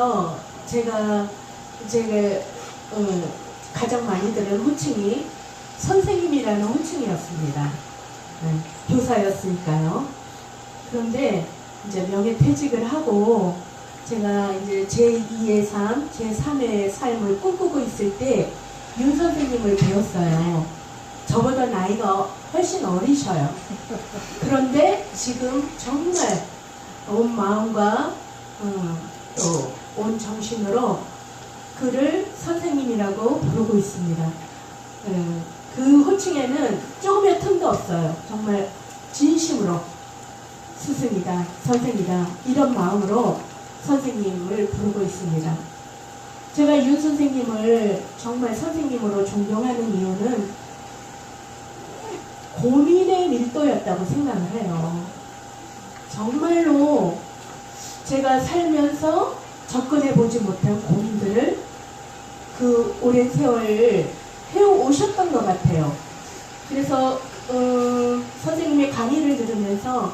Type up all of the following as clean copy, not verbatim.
그래서 제가 가장 많이 들은 호칭이 선생님이라는 호칭이었습니다. 교사였으니까요. 그런데 이제 명예퇴직을 하고 제가 이제 제2의 삶, 제3의 삶을 꿈꾸고 있을 때 윤 선생님을 배웠어요. 저보다 나이가 훨씬 어리셔요. 그런데 지금 정말 온 마음과 또 온 정신으로 그를 선생님이라고 부르고 있습니다. 그 호칭에는 조금의 틈도 없어요. 정말 진심으로 스승이다, 선생이다 이런 마음으로 선생님을 부르고 있습니다. 제가 윤 선생님을 정말 선생님으로 존경하는 이유는 고민의 밀도였다고 생각을 해요. 정말로 제가 살면서 접근해보지 못한 고민들을 그 오랜 세월 해오셨던 것 같아요. 그래서 선생님의 강의를 들으면서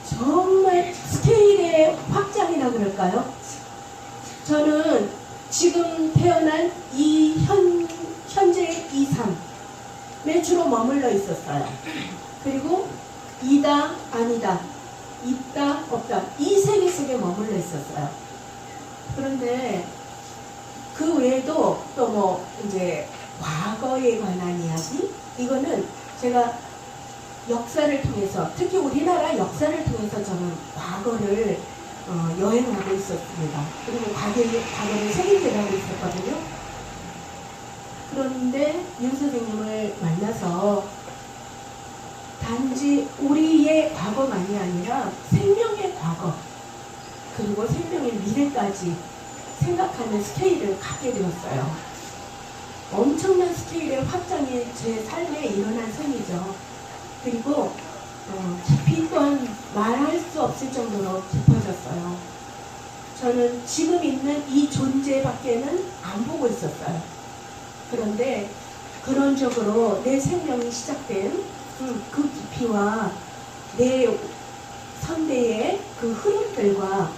정말 스케일의 확장이라 그럴까요? 저는 지금 태어난 이 현재의 이 삶에 주로 머물러 있었어요. 그리고 이다 아니다, 있다 없다 이 세계 속에 머물러 있었어요. 그런데 그 외에도 또 뭐 이제 과거에 관한 이야기, 이거는 제가 역사를 통해서, 특히 우리나라 역사를 통해서 저는 과거를 여행하고 있었습니다. 그리고 과거를 생일을 하고 있었거든요. 그런데 윤 선생님을 만나서 단지 우리의 과거만이 아니라 생명의 과거, 그리고 생명의 미래까지 생각하는 스케일을 갖게 되었어요. 엄청난 스케일의 확장이 제 삶에 일어난 셈이죠. 그리고 깊이 또한 말할 수 없을 정도로 깊어졌어요. 저는 지금 있는 이 존재밖에는 안 보고 있었어요. 그런데 근원적으로 내 생명이 시작된 그 깊이와 내 선대의 그 흐름들과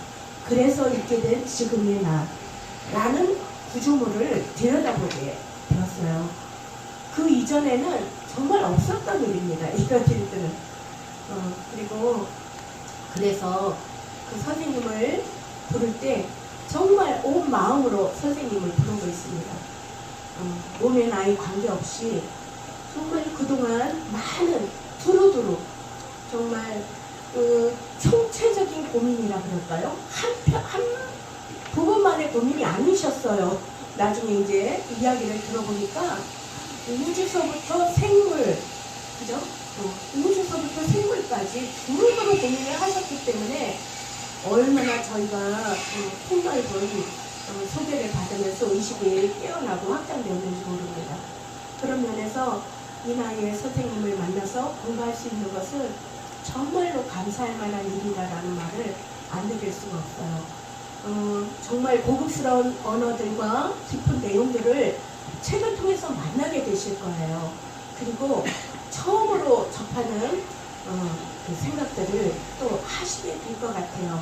그래서 있게 된 지금의 나라는 구조물을 들여다보게 되었어요. 그 이전에는 정말 없었던 일입니다. 이런 일들은. 그리고 그래서 그 선생님을 부를 때 정말 온 마음으로 선생님을 부르고 있습니다. 몸의 나이 관계없이 정말 그동안 많은 두루두루 정말 총체적인 고민이라 그럴까요? 한 부분만의 고민이 아니셨어요. 나중에 이제 이야기를 들어보니까 우주서부터 생물, 그죠? 우주서부터 생물까지 두루두루 고민을 하셨기 때문에 얼마나 저희가 폭넓은 소개를 받으면서 의식이 깨어나고 확장되었는지 모릅니다. 그런 면에서 이 나이에 선생님을 만나서 공부할 수 있는 것은 정말로 감사할 만한 일이다라는 말을 안 드릴 수가 없어요. 정말 고급스러운 언어들과 깊은 내용들을 책을 통해서 만나게 되실 거예요. 그리고 처음으로 접하는 그 생각들을 또 하시게 될 것 같아요.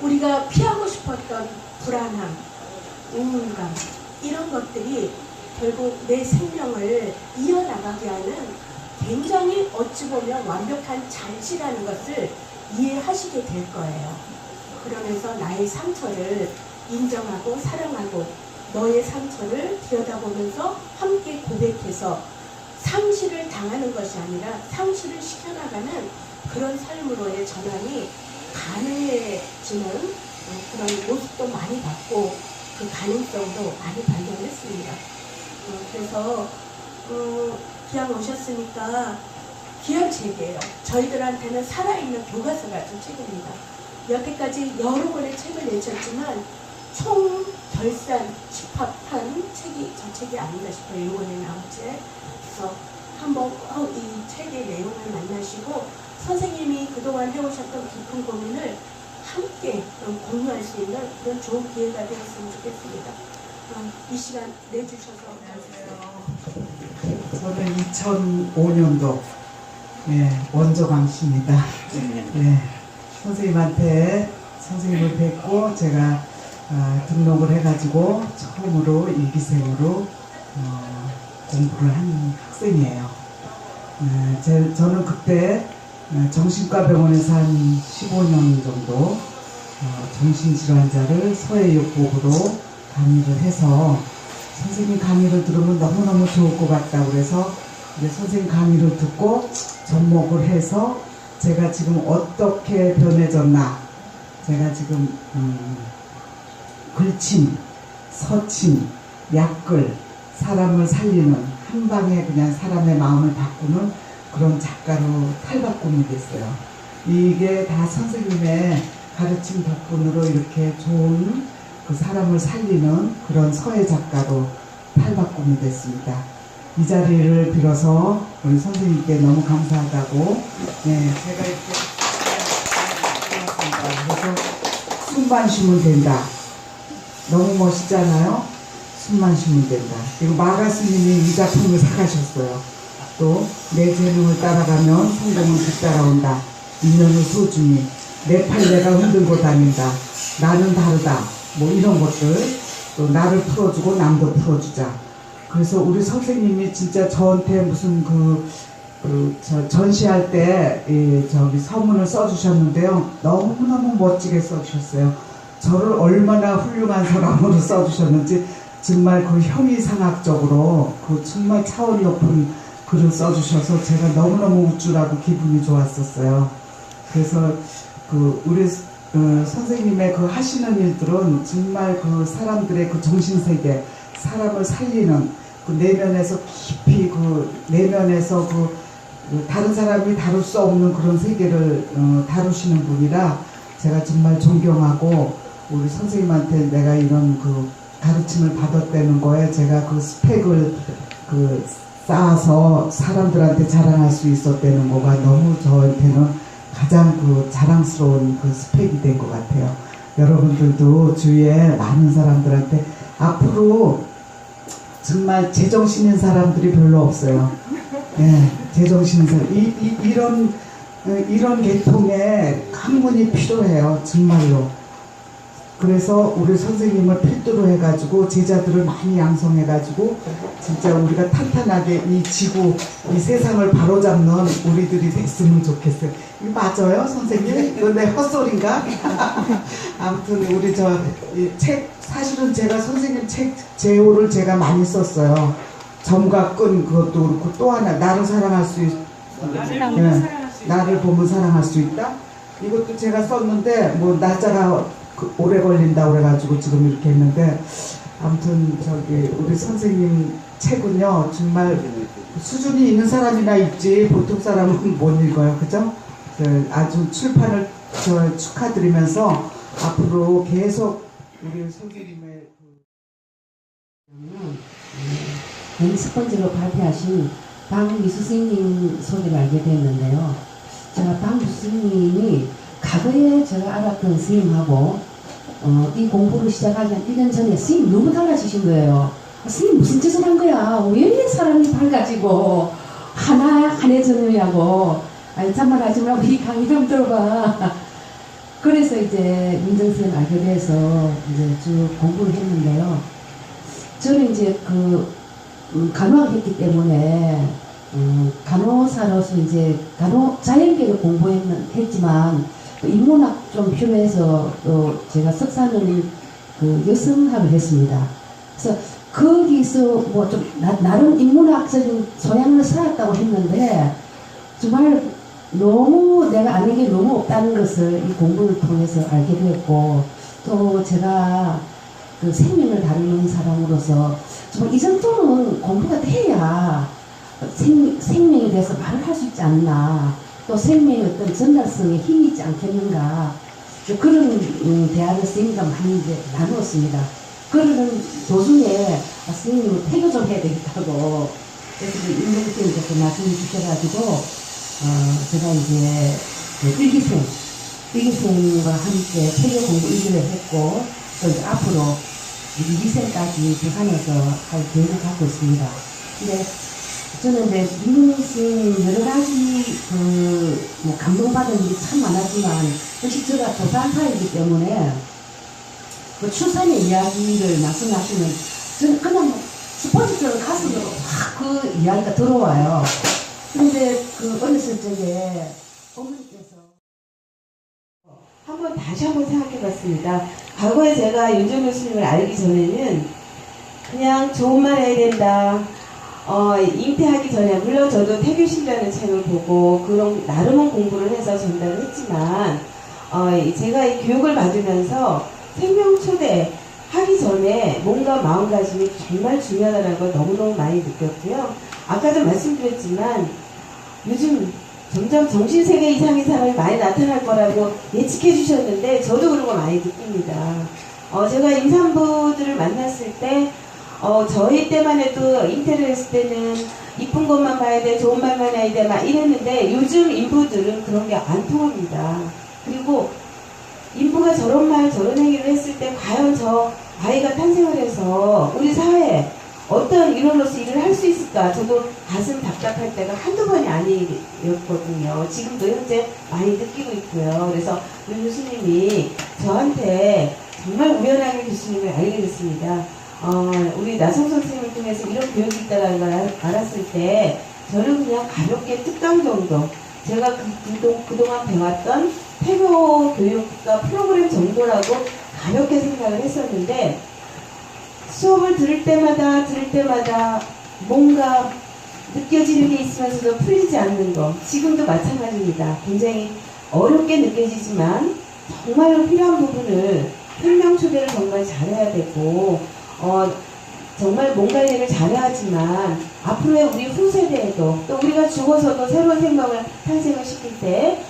우리가 피하고 싶었던 불안함, 우울감 이런 것들이 결국 내 생명을 이어나가게 하는 굉장히 어찌 보면 완벽한 장치라는 것을 이해하시게 될 거예요. 그러면서 나의 상처를 인정하고 사랑하고 너의 상처를 들여다보면서 함께 고백해서 상실을 당하는 것이 아니라 상실을 시켜나가는 그런 삶으로의 전환이 가능해지는 그런 모습도 많이 봤고 그 가능성도 많이 발견했습니다. 그래서 귀양 오셨으니까 귀한 책이에요. 저희들한테는 살아있는 교과서 같은 책입니다. 여태까지 여러 권의 책을 내셨지만 총 결산 집합한 책이 저 책이 아닌가 싶어요. 이번에 나온 책. 그래서 한번 이 책의 내용을 만나시고 선생님이 그동안 해오셨던 깊은 고민을 함께 공유할 수 있는 그런 좋은 기회가 되었으면 좋겠습니다. 이 시간 내주셔서 안녕하세요. 저는 2005년도 원조 강씨입니다. 선생님한테 선생님을 뵙고 제가 등록을 해가지고 처음으로 일기생으로 공부를 한 학생이에요. 저는 그때 정신과 병원에서 한 15년 정도 정신질환자를 서해역복으로 강의를 해서 선생님 강의를 들으면 너무너무 좋을 것 같다고 그래서 이제 선생님 강의를 듣고 접목을 해서 제가 지금 어떻게 변해졌나, 제가 지금 글침, 서침, 약글, 사람을 살리는 한 방에 그냥 사람의 마음을 바꾸는 그런 작가로 탈바꿈이 됐어요. 이게 다 선생님의 가르침 덕분으로 이렇게 좋은 그 사람을 살리는 그런 서예 작가로 탈바꿈이 됐습니다. 이 자리를 빌어서 우리 선생님께 너무 감사하다고, 제가 이렇게 고맙습니다. 그래서 숨만 쉬면 된다. 너무 멋있잖아요? 숨만 쉬면 된다. 그리고 마가 스님이 이 작품을 사가셨어요. 또 내 재능을 따라가면 성공은 뒤따라온다. 인연을 소중히 내 팔레가 흔들고 다닌다. 나는 다르다. 뭐 이런 것들, 또 나를 풀어주고 남도 풀어주자. 그래서 우리 선생님이 진짜 저한테 무슨 전시할 때 저기 서문을 써주셨는데요. 너무너무 멋지게 써주셨어요. 저를 얼마나 훌륭한 사람으로 써주셨는지 정말 그 형이상학적으로 그 정말 차원 높은 글을 써주셔서 제가 너무너무 우쭐하고 기분이 좋았었어요. 그래서 우리 선생님의 그 하시는 일들은 정말 그 사람들의 그 정신세계, 사람을 살리는 그 내면에서 깊이 내면에서 다른 사람이 다룰 수 없는 그런 세계를 다루시는 분이라 제가 정말 존경하고, 우리 선생님한테 내가 이런 가르침을 받았다는 거에 제가 그 스펙을 쌓아서 사람들한테 자랑할 수 있었다는 거가 너무 저한테는 가장 자랑스러운 스펙이 된 것 같아요. 여러분들도 주위에 많은 사람들한테 앞으로 정말 제정신인 사람들이 별로 없어요. 제정신인 사람. 이런 계통의 학문이 필요해요. 정말로. 그래서 우리 선생님을 필두로 해가지고 제자들을 많이 양성해가지고 진짜 우리가 탄탄하게 이 지구, 이 세상을 바로잡는 우리들이 됐으면 좋겠어요. 이거 맞아요, 선생님? 이거 내 헛소리인가? 아무튼 우리 이 책, 사실은 제가 선생님 책 제호를 제가 많이 썼어요. 점과 끈 그것도 그렇고, 또 하나 나를 사랑할 수 있다. 나를 보면 사랑할 수 있다. 이것도 제가 썼는데 뭐 날짜가 오래 걸린다고 그래가지고 지금 이렇게 했는데, 아무튼 우리 선생님 책은요 정말 수준이 있는 사람이나 읽지 보통 사람은 못 읽어요. 그죠? 아주 출판을 축하드리면서 앞으로 계속 우리 선생님의 첫 번째로 발표하신 박미수 선생님 소개를 알게 됐는데요. 제가 박미수 선생님이 과거에 제가 알았던 선생님하고 이 공부를 시작하기 한 1년 전에 선생님 너무 달라지신 거예요. 선생님 무슨 짓을 한 거야? 왜 사람이 밝아지고 환해졌느냐고. 아니 참말 하지 말고 이 강의 좀 들어봐. 그래서 이제 민정선생님 알게 돼서 이제 쭉 공부를 했는데요. 저는 이제 간호학을 했기 때문에 간호사로서 이제 자연계를 공부했지만 인문학 좀 필요해서 또 제가 석사는 여성학을 했습니다. 그래서 거기서 뭐 좀 나름 인문학적인 소양을 쌓았다고 했는데 정말 너무 내가 아는 게 너무 없다는 것을 이 공부를 통해서 알게 되었고, 또 제가 생명을 다루는 사람으로서 정말 이 정도는 공부가 돼야 생명에 대해서 말을 할 수 있지 않나, 또 생명의 어떤 전달성에 힘이 있지 않겠는가, 그런 대화를 선생님과 많이 이제 나누었습니다. 그러는 도중에 선생님은 태교 좀 해야 되겠다고, 그래서 임명선생님께서 말씀을 주셔가지고 제가 이제 일기생과 함께 태교 공부 1년을 했고, 또 이제 앞으로 2기생까지 부산에서 할 계획을 갖고 있습니다. 근데 저는 이제 민국님 여러 가지 뭐 감동받은 일이 참 많았지만 역시 제가 도산파이기 때문에 그 출산의 이야기를 말씀하시면 저는 그냥 스포츠처럼 가슴으로 확 그 이야기가 들어와요. 그런데 그 어렸을 적에 어머니께서 다시 한번 생각해 봤습니다. 과거에 제가 윤정 교수님을 알기 전에는 그냥 좋은 말 해야 된다. 잉태하기 전에, 물론 저도 태교신이라는 책을 보고 그런 나름은 공부를 해서 전달을 했지만, 제가 이 교육을 받으면서 생명 초대하기 전에 몸과 마음가짐이 정말 중요하다는 걸 너무너무 많이 느꼈고요. 아까도 말씀드렸지만, 요즘 점점 정신세계 이상의 사람이 많이 나타날 거라고 예측해 주셨는데, 저도 그런 거 많이 느낍니다. 제가 임산부들을 만났을 때, 저희 때만 해도 잉태를 했을 때는 이쁜 것만 봐야 돼, 좋은 말만 해야 돼, 막 이랬는데, 요즘 인부들은 그런 게 안 통합니다. 그리고 인부가 저런 말, 저런 행위를 했을 때, 과연 저 아이가 탄생을 해서 우리 사회에 어떤 인원으로서 일을 할 수 있을까? 저도 가슴 답답할 때가 한두 번이 아니었거든요. 지금도 현재 많이 느끼고 있고요. 그래서 윤 교수님이 저한테 정말 우연하게 교수님을 알게 됐습니다. 우리 나성 선생님을 통해서 이런 교육이 있다는 걸 알았을 때 저는 그냥 가볍게 특강 정도, 제가 그동안 배웠던 태교 교육과 프로그램 정도라고 가볍게 생각을 했었는데, 수업을 들을 때마다 뭔가 느껴지는 게 있으면서도 풀리지 않는 거, 지금도 마찬가지입니다. 굉장히 어렵게 느껴지지만 정말로 필요한 부분을 생명 초대를 정말 잘해야 되고, 정말 뭔가 일을 잘해야지만 앞으로의 우리 후세대에도, 또 우리가 죽어서도 새로운 생명을 탄생을 시킬 때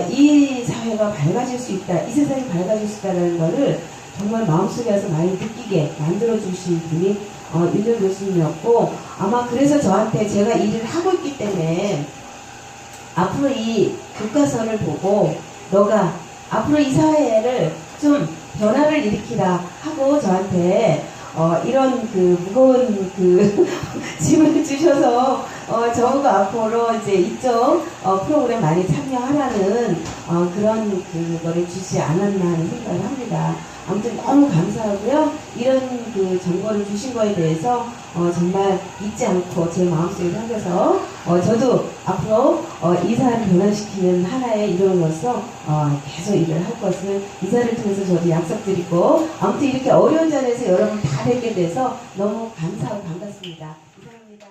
이 사회가 밝아질 수 있다, 이 세상이 밝아질 수 있다는 거를 정말 마음속에 와서 많이 느끼게 만들어주신 분이 윤정 교수님이었고, 아마 그래서 저한테 제가 일을 하고 있기 때문에 앞으로 이 교과서를 보고 너가 앞으로 이 사회를 좀 변화를 일으키라 하고 저한테 이런 그 무거운 그 짐을 주셔서 저보고 앞으로 이제 이쪽 프로그램 많이 참여하라는 그런 그거를 주지 않았나 하는 생각을 합니다. 아무튼 너무 감사하고요. 이런 그 정보를 주신 거에 대해서 정말 잊지 않고 제 마음속에 새겨서 저도 앞으로 이 사회를 변화시키는 하나의 일원으로서 계속 일을 할 것을 이사를 통해서 저도 약속드리고, 아무튼 이렇게 어려운 자리에서 여러분 다 뵙게 돼서 너무 감사하고 반갑습니다. 이상입니다.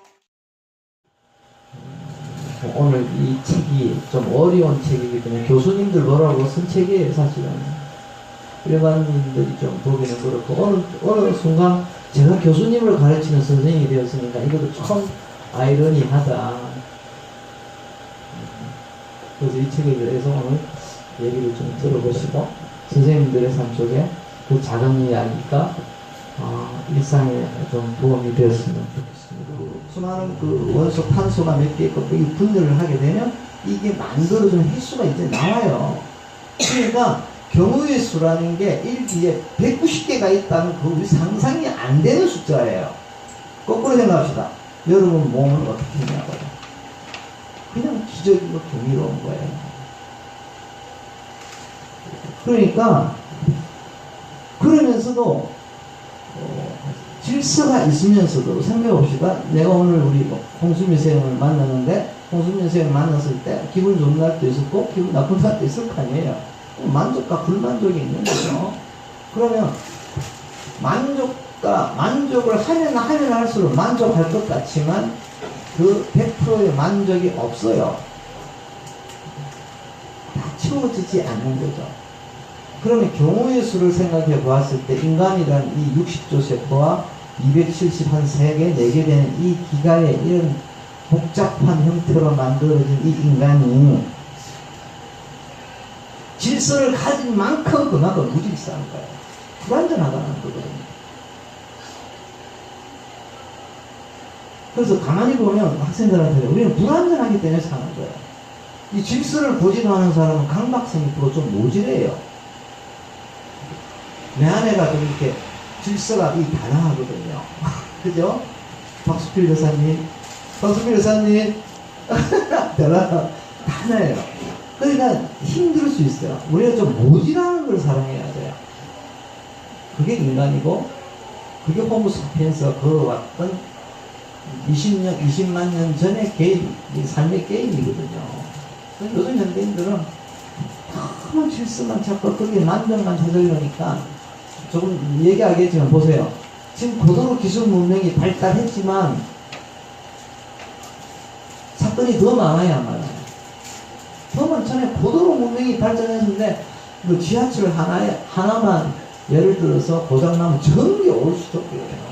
오늘 이 책이 좀 어려운 책이기 때문에 교수님들 뭐라고 쓴 책이에요, 사실은. 일반인들이 좀 보기는 그렇고, 어느 순간 제가 교수님을 가르치는 선생님이 되었으니까 이것도 참 아이러니하다. 그래서 이 책에 대해서 오늘 얘기를 좀 들어보시고, 선생님들의 삶 속에 그 작은 이야기가 일상에 좀 도움이 되었으면 좋겠습니다. 수많은 그 원소 탄소가 몇 개 있고 이 분열을 하게 되면 이게 만들어주는 횟수가 이제 나와요. 그러니까 경우의 수라는 게 1기에 190개가 있다는 그 우리 상상이 안 되는 숫자예요. 거꾸로 생각합시다. 여러분 몸은 어떻게 되냐고요. 그냥 기적이고 경이로운 거예요. 그러니까 그러면서도 질서가 있으면서도 생각해봅시다. 내가 오늘 우리 홍수민 선생님을 만났는데, 홍수민 선생님을 만났을 때 기분 좋은 날도 있었고 기분 나쁜 날도 있을 거 아니에요. 만족과 불만족이 있는 거죠. 그러면 만족을 하면 할수록 만족할 것 같지만 그 100%의 만족이 없어요. 다 채워지지 않는 거죠. 그러면 경우의 수를 생각해 보았을 때 인간이란 이 60조 세포와 273개, 4개 되는 이 기가의 이런 복잡한 형태로 만들어진 이 인간이 질서를 가진 만큼 그만큼 무질서한 거예요. 불완전하다는 거거든요. 그래서 가만히 보면 학생들한테 우리는 불완전하기 때문에 사는 거예요. 이 질서를 보지도 않은 사람은 강박성이 있고 좀 모질해요. 내 아내가 좀 이렇게 질서가 다양하거든요. 그죠? 박수필 여사님, 박수빈 의사님 대단하다. 하나예요. 그러니까 힘들 수 있어요. 우리가 좀 모질하는 걸 사랑해야 돼요. 그게 인간이고 그게 호모사피엔스가 걸어왔던 20만 년 전의 게임, 이 삶의 게임이거든요. 요즘 현대인들은 너무 질서만 찾고 거기에 만족만 찾으려니까 조금 얘기하겠지만 보세요. 지금 고도로 기술 문명이 발달했지만 사건이 더 많아야 많아요. 더 많잖아요. 고도로 문명이 발전했는데 그 지하철 하나만 예를 들어서 고장나면 전게 올 수도 없고요.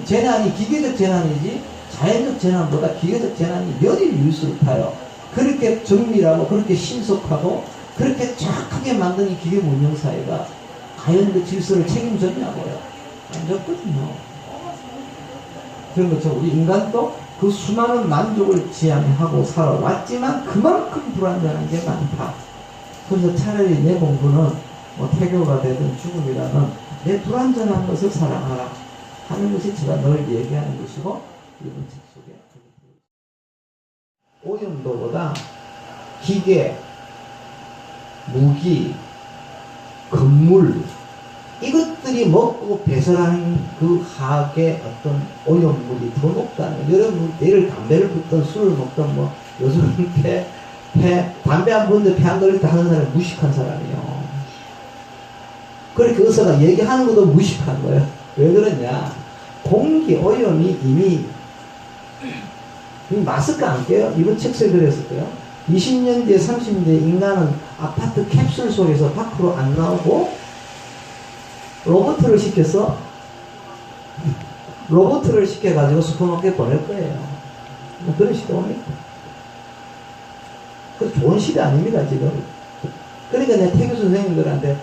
재난이 기계적 재난이지 자연적 재난보다 기계적 재난이 몇일 유수를 타요. 그렇게 정밀하고 그렇게 신속하고 그렇게 정확하게 만든 이 기계 문명 사회가 과연 그 질서를 책임졌냐고요. 안 졌거든요. 그런 것처럼 우리 인간도 그 수많은 만족을 지향하고 살아왔지만 그만큼 불완전한 게 많다. 그래서 차라리 내 공부는 뭐 태교가 되든 죽음이라는 내 불완전한 것을 사랑하라 하는 것이 제가 늘 얘기하는 것이고 이번 책 속에 오염도보다 기계, 무기, 건물 이것들이 먹고 배설하는 그 화학의 어떤 오염물이 더 높다는 여러분 내일 담배를 붓던 술을 먹던 뭐 요즘 담배 안 부는데 폐 안 걸릴 때 하는 사람이 무식한 사람이에요. 그렇게 의사가 얘기하는 것도 무식한 거예요. 왜 그러냐? 공기 오염이 이미 마스크 안 껴요? 이번 책서에 그랬을 거예요. 20년대 30년대 인간은 아파트 캡슐 속에서 밖으로 안 나오고 로봇을 시켜가지고 슈퍼마켓 보낼 거예요. 그런 시대 옵니까? 그 좋은 시대 아닙니다, 지금. 그러니까 내 태교 선생님들한테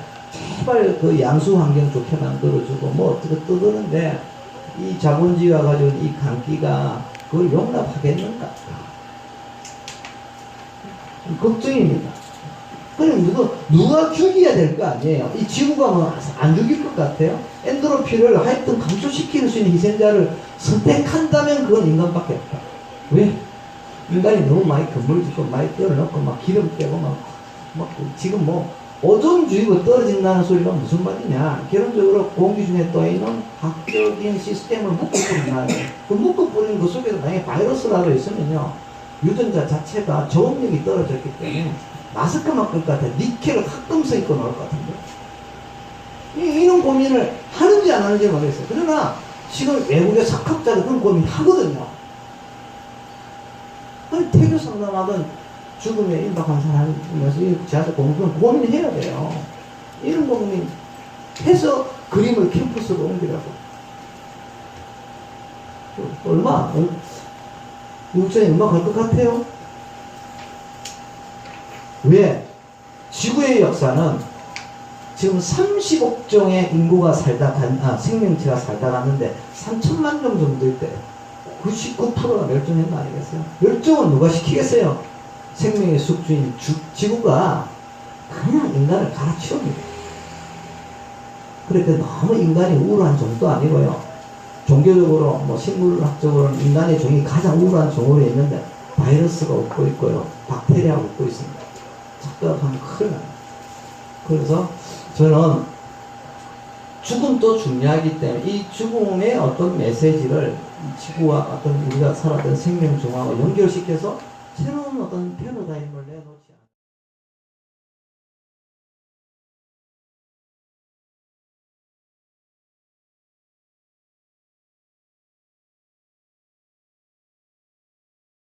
제발 그 양수 환경 좋게 만들어주고 뭐 어떻게 떠드는데 이 자본주의가 가져온 이 강기가 그걸 용납하겠는가? 걱정입니다. 그럼 누가 죽여야 될 거 아니에요? 이 지구가 뭐 안 죽일 것 같아요? 엔트로피를 하여튼 감소시킬 수 있는 희생자를 선택한다면 그건 인간밖에 없다. 왜? 인간이 너무 많이 건물 짓고 많이 떼어놓고 막 기름 떼고 막 지금 뭐 오존주의가 떨어진다는 소리가 무슨 말이냐? 결론적으로 공기 중에 떠 있는 학적인 시스템을 묶어뿌린다. 그 묶어뿌리는 그 속에서 만약에 바이러스라도 있으면요, 유전자 자체가 저음력이 떨어졌기 때문에 마스크만 끌 것 같아. 니켈을 합금서 입고 나올 것 같은데. 이런 고민을 하는지 안 하는지 모르겠어요. 그러나 지금 외국의 석학자들 그런 고민 하거든요. 태교 상담하던 죽음에 임박한 사람이면서 제가 공부는 고민해야 돼요. 이런 고민 해서 그림을 캠퍼스로 옮기라고. 육전에 얼마 갈 것 같아요? 왜? 지구의 역사는 지금 30억 종의 인구가 생명체가 살다 갔는데 3천만 종 정도일 때 99%가 멸종한 거 아니겠어요? 멸종은 누가 시키겠어요? 생명의 숙주인 지구가 그냥 인간을 갈아치웁니다. 그러니까 너무 인간이 우울한 종도 아니고요. 종교적으로, 뭐 식물학적으로는 인간의 종이 가장 우울한 종으로 있는데 바이러스가 웃고 있고요. 박테리아가 웃고 있습니다. 착각하면 큰일 납니다. 그래서 저는 죽음도 중요하기 때문에 이 죽음의 어떤 메시지를 지구와 어떤 우리가 살았던 생명종하고 연결시켜서 새로운 어떤 패러다임을 내놓지